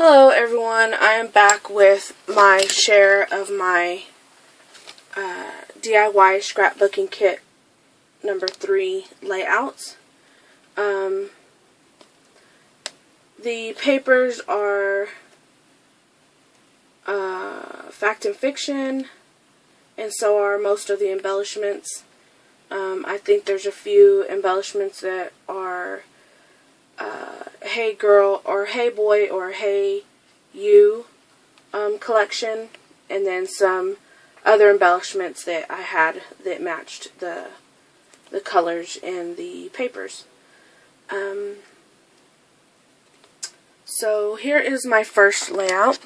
Hello everyone, I am back with my share of my DIY scrapbooking kit number 3 layouts. The papers are fact and fiction, and so are most of the embellishments. I think there's a few embellishments that are Hey Girl or Hey Boy or Hey You collection, and then some other embellishments that I had that matched the colors in the papers. So here is my first layout.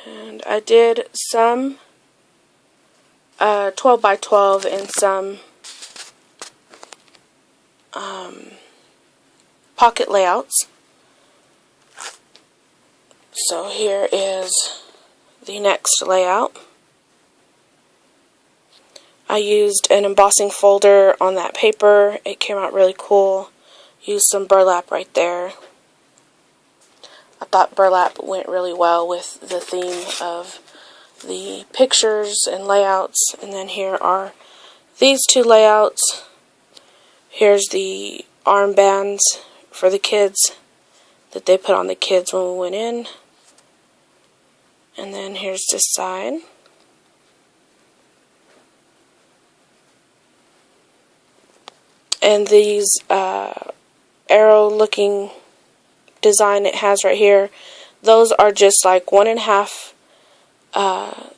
And I did some 12 by 12 and some pocket layouts. So here is the next layout. I used an embossing folder on that paper. It came out really cool. Used some burlap right there. I thought burlap went really well with the theme of the pictures and layouts. And then here are these two layouts. Here's the armbands for the kids that they put on the kids when we went in. And then here's this side. And these arrow looking design it has right here, those are just like 1.5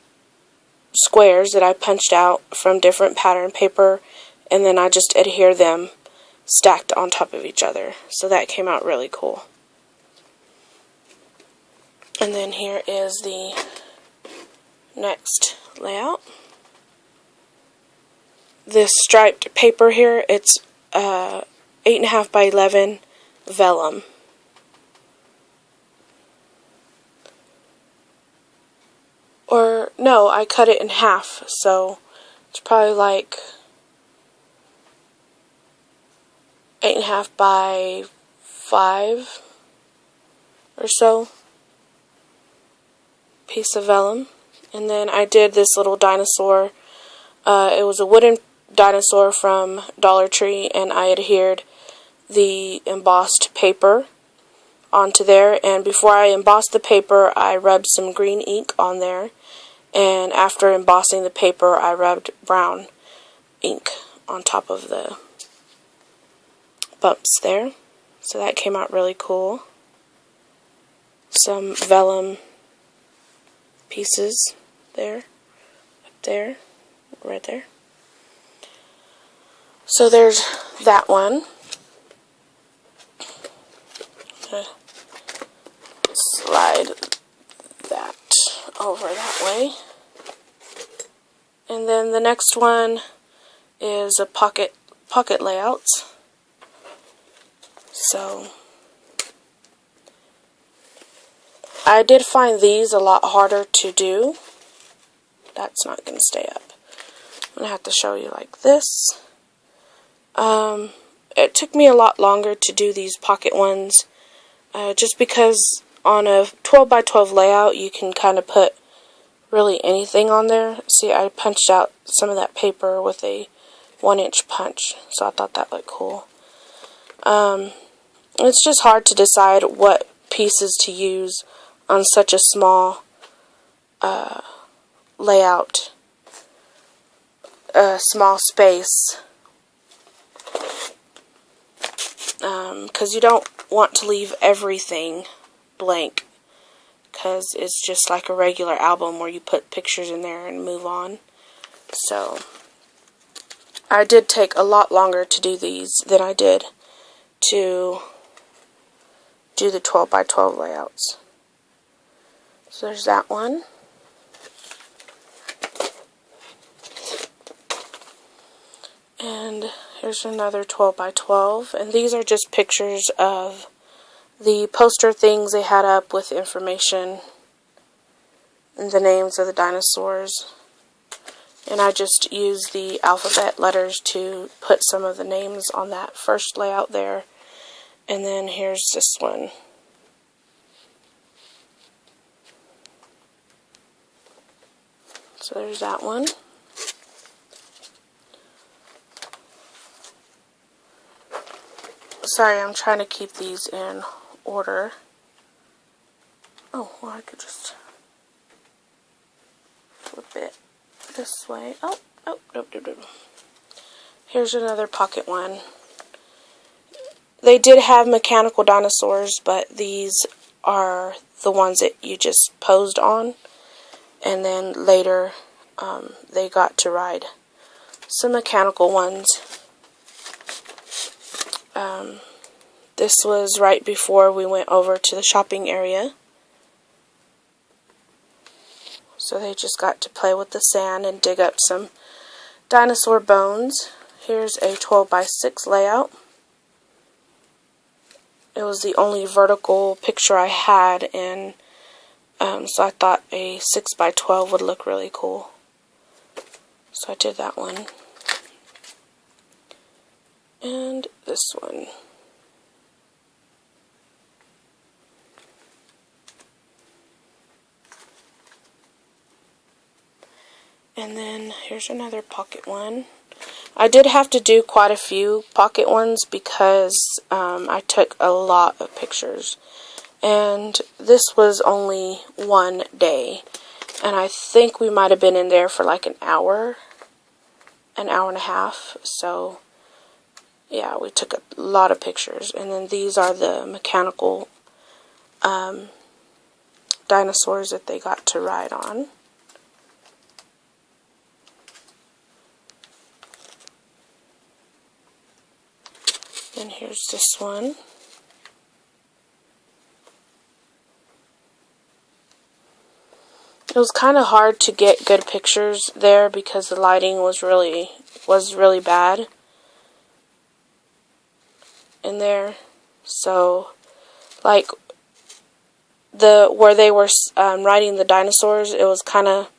squares that I punched out from different pattern paper, and then I just adhere them stacked on top of each other. So that came out really cool. And then here is the next layout. This striped paper here, it's 8.5 by 11 vellum. Or, no, I cut it in half, so it's probably like 8.5 by 5 or so piece of vellum. And then I did this little dinosaur. It was a wooden dinosaur from Dollar Tree, and I adhered the embossed paper onto there. And before I embossed the paper, I rubbed some green ink on there, and after embossing the paper, I rubbed brown ink on top of the bumps there. So that came out really cool. Some vellum pieces there, up there, right there. So there's that one. Slide that over that way. And then the next one is a pocket layouts. So I did find these a lot harder to do. That's not going to stay up. I'm going to have to show you like this. It took me a lot longer to do these pocket ones, just because on a 12 by 12 layout you can kind of put really anything on there. See, I punched out some of that paper with a 1-inch punch, so I thought that looked cool. It's just hard to decide what pieces to use on such a small layout, small space, because you don't want to leave everything blank, because it's just like a regular album where you put pictures in there and move on. So I did take a lot longer to do these than I did to do the 12 by 12 layouts. So there's that one. And here's another 12 by 12. And these are just pictures of the poster things they had up with information and the names of the dinosaurs. And I just used the alphabet letters to put some of the names on that first layout there. And then here's this one. So there's that one. Sorry, I'm trying to keep these in order. Oh, well, I could just flip it this way. Oh, nope. Here's another pocket one. They did have mechanical dinosaurs, but these are the ones that you just posed on. And then later, they got to ride some mechanical ones. This was right before we went over to the shopping area. So they just got to play with the sand and dig up some dinosaur bones. Here's a 12 by 6 layout. It was the only vertical picture I had, and so I thought a 6 by 12 would look really cool. So I did that one. And this one. And then here's another pocket one. I did have to do quite a few pocket ones because I took a lot of pictures. And this was only one day. And I think we might have been in there for like an hour and a half. So, yeah, we took a lot of pictures. And then these are the mechanical dinosaurs that they got to ride on. And here's this one. It was kind of hard to get good pictures there because the lighting was really bad in there. So, like where they were riding the dinosaurs, it was kind of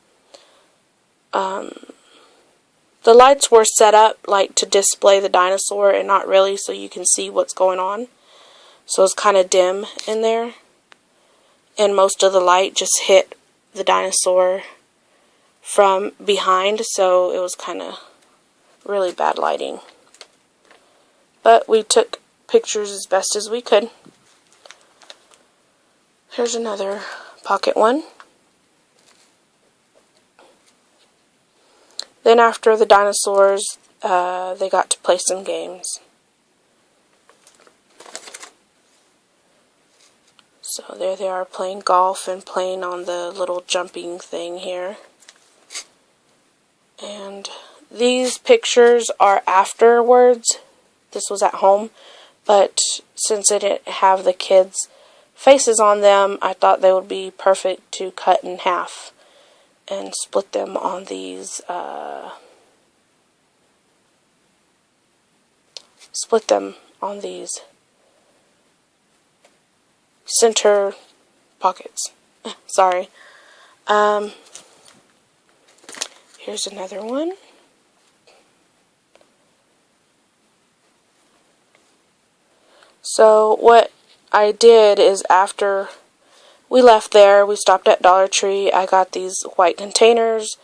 the lights were set up like to display the dinosaur and not really so you can see what's going on. So it's kind of dim in there. And most of the light just hit the dinosaur from behind, so it was kind of really bad lighting. But we took pictures as best as we could. Here's another pocket one. Then after the dinosaurs, they got to play some games. So there they are playing golf and playing on the little jumping thing here. And these pictures are afterwards. This was at home, but since it didn't have the kids' faces on them, I thought they would be perfect to cut in half and split them on these center pockets. Sorry. Here's another one. So what I did is after we left there, we stopped at Dollar Tree. I got these white containers,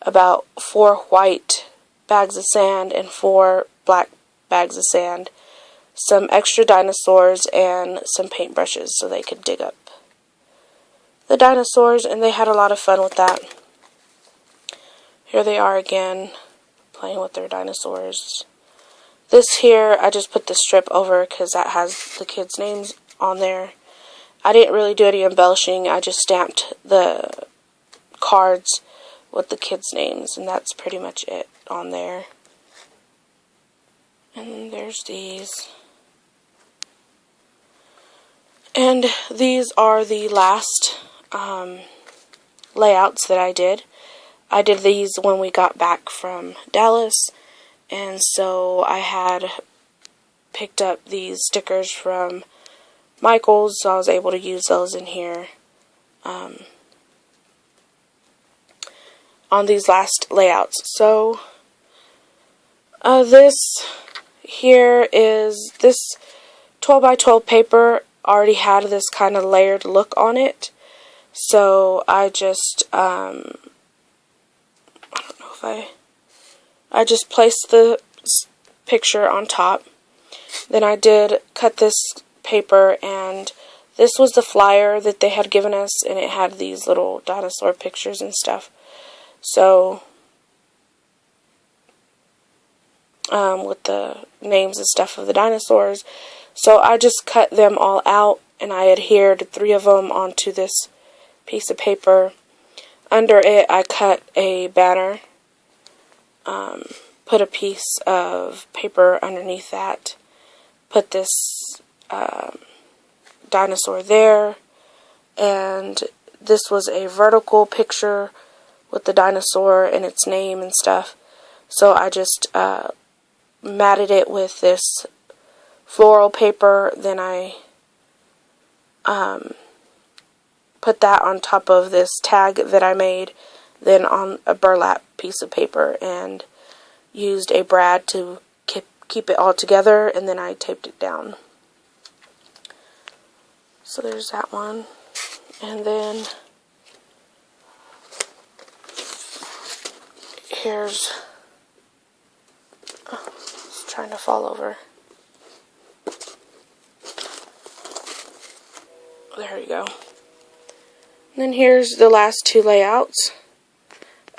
about 4 white bags of sand and 4 black bags of sand, some extra dinosaurs, and some paintbrushes so they could dig up the dinosaurs, and they had a lot of fun with that. Here they are again, playing with their dinosaurs. This here, I just put the strip over because that has the kids' names on there. I didn't really do any embellishing. I just stamped the cards with the kids' names, and that's pretty much it on there. And then there's these. And these are the last layouts that I did. I did these when we got back from Dallas, and so I had picked up these stickers from Michael's, so I was able to use those in here on these last layouts. So this here is this 12 by 12 paper already had this kind of layered look on it, so I just, I don't know if I just placed the picture on top. Then I did cut this paper, and this was the flyer that they had given us, and it had these little dinosaur pictures and stuff. So, with the names and stuff of the dinosaurs. So I just cut them all out, and I adhered 3 of them onto this piece of paper. Under it, I cut a banner, put a piece of paper underneath that, put this dinosaur there, and this was a vertical picture with the dinosaur and its name and stuff. So I just matted it with this floral paper. Then I put that on top of this tag that I made, then on a burlap piece of paper, and used a brad to keep it all together, and then I taped it down. So there's that one. And then here's, it's trying to fall over. There you go. And then here's the last 2 layouts.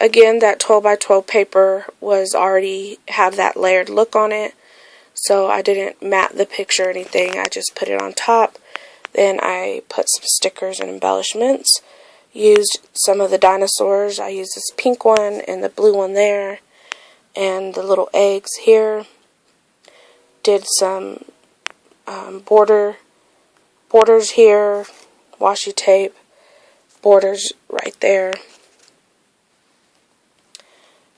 Again, that 12 by 12 paper was already had that layered look on it, so I didn't mat the picture or anything. I just put it on top. Then I put some stickers and embellishments. Used some of the dinosaurs. I used this pink one and the blue one there, and the little eggs here. Did some borders here, washi tape, borders right there.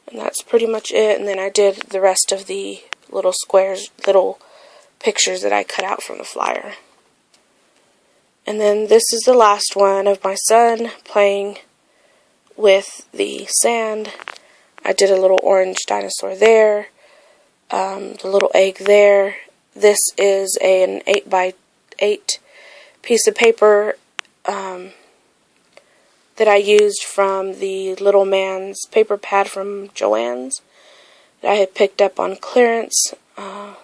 And that's pretty much it. And then I did the rest of the little squares, little pictures that I cut out from the flyer. And then this is the last one of my son playing with the sand. I did a little orange dinosaur there, the little egg there. This is an 8 by 8 piece of paper that I used from the Little Man's paper pad from Joann's that I had picked up on clearance,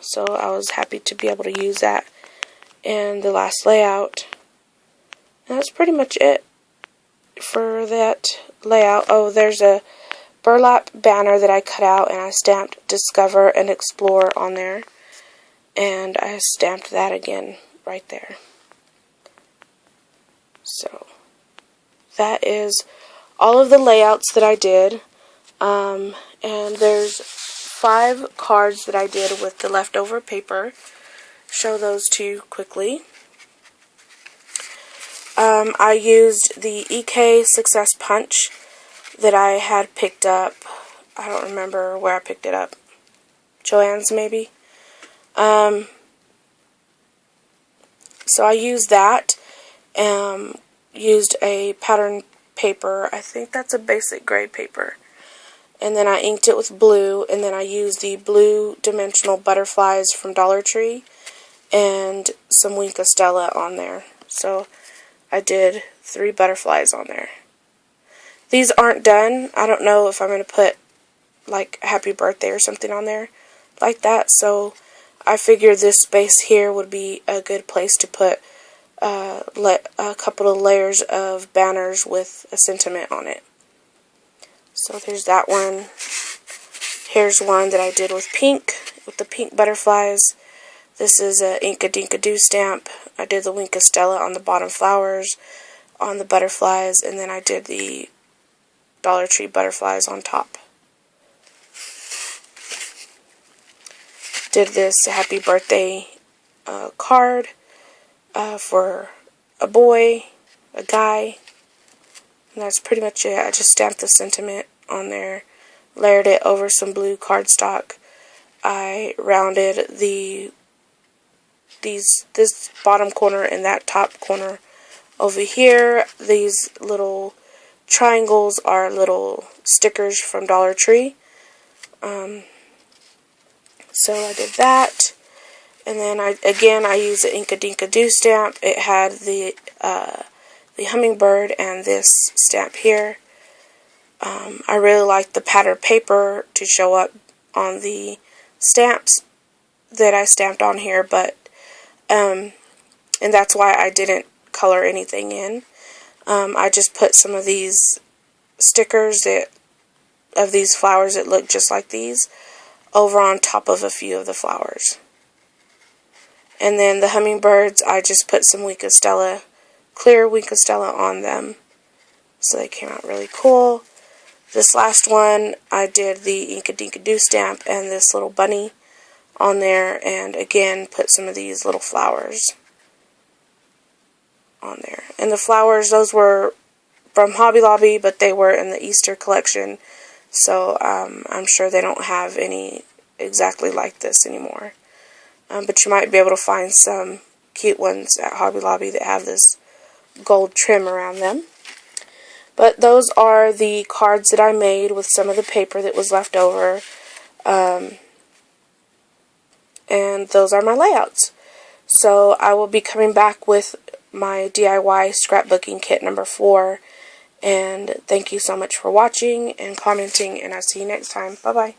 so I was happy to be able to use that in the last layout. And that's pretty much it for that layout. Oh, there's a burlap banner that I cut out, and I stamped Discover and Explore on there, and I stamped that again right there. So that is all of the layouts that I did, and there's 5 cards that I did with the leftover paper. Show those to you quickly. I used the EK Success Punch that I had picked up. I don't remember where I picked it up. Joann's maybe. So I used that. Used a pattern paper. I think that's a basic grade paper. And then I inked it with blue, and then I used the blue dimensional butterflies from Dollar Tree and some Wink of Stella on there. So I did 3 butterflies on there. These aren't done. I don't know if I'm going to put like happy birthday or something on there like that, so I figured this space here would be a good place to put a couple of layers of banners with a sentiment on it. So there's that one. Here's one that I did with pink, with the pink butterflies. This is a Ink-a-Dink-a-Doo stamp. I did the Wink of Stella on the bottom flowers, on the butterflies, and then I did the Dollar Tree butterflies on top. Did this happy birthday card for a boy, a guy, and that's pretty much it. I just stamped the sentiment on there, layered it over some blue cardstock. I rounded this bottom corner and that top corner over here. These little triangles are little stickers from Dollar Tree. So I did that, And then I used the Ink-a-Dink-a-Doo stamp. It had the hummingbird and this stamp here. I really like the patterned paper to show up on the stamps that I stamped on here, but and that's why I didn't color anything in. I just put some of these stickers of these flowers that look just like these over on top of a few of the flowers. And then the hummingbirds, I just put some clear Wink of Stella on them. So they came out really cool. This last one, I did the Ink-a-Dink-a-Doo stamp and this little bunny on there, and again put some of these little flowers on there. And the flowers, those were from Hobby Lobby, but they were in the Easter collection, so I'm sure they don't have any exactly like this anymore. But you might be able to find some cute ones at Hobby Lobby that have this gold trim around them. But those are the cards that I made with some of the paper that was left over. And those are my layouts. So I will be coming back with my DIY scrapbooking kit number 4. And thank you so much for watching and commenting, and I'll see you next time. Bye-bye.